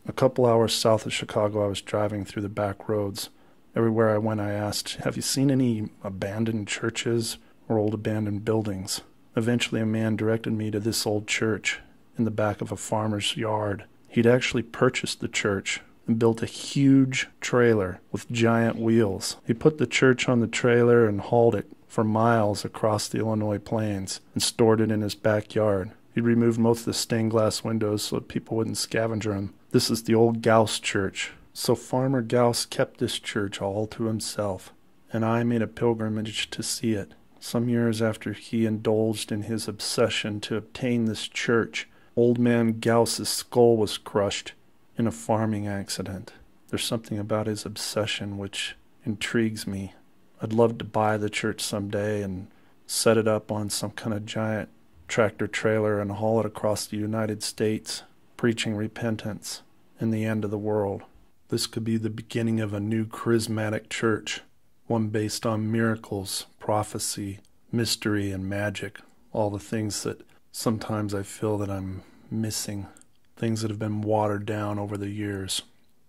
A couple hours south of Chicago, I was driving through the back roads. Everywhere I went, I asked, "Have you seen any abandoned churches or old abandoned buildings?" Eventually, a man directed me to this old church in the back of a farmer's yard. He'd actually purchased the church and built a huge trailer with giant wheels. He put the church on the trailer and hauled it for miles across the Illinois plains and stored it in his backyard. He removed most of the stained glass windows so that people wouldn't scavenge them. This is the old Gaus church. So Farmer Gaus kept this church all to himself, and I made a pilgrimage to see it. Some years after he indulged in his obsession to obtain this church, old man Gaus's skull was crushed in a farming accident. There's something about his obsession which intrigues me. I'd love to buy the church someday and set it up on some kind of giant tractor trailer and haul it across the United States, preaching repentance and the end of the world. This could be the beginning of a new charismatic church, one based on miracles, prophecy, mystery, and magic, all the things that sometimes I feel that I'm missing, things that have been watered down over the years.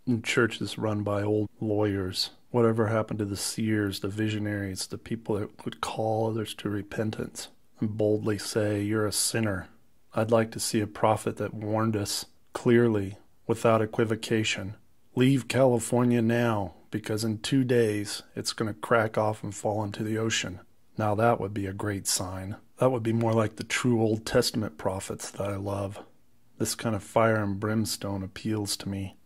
And churches run by old lawyers. Whatever happened to the seers, the visionaries, the people that would call others to repentance and boldly say, "You're a sinner"? I'd like to see a prophet that warned us clearly, without equivocation, "Leave California now, because in 2 days it's going to crack off and fall into the ocean." Now that would be a great sign. That would be more like the true Old Testament prophets that I love. This kind of fire and brimstone appeals to me.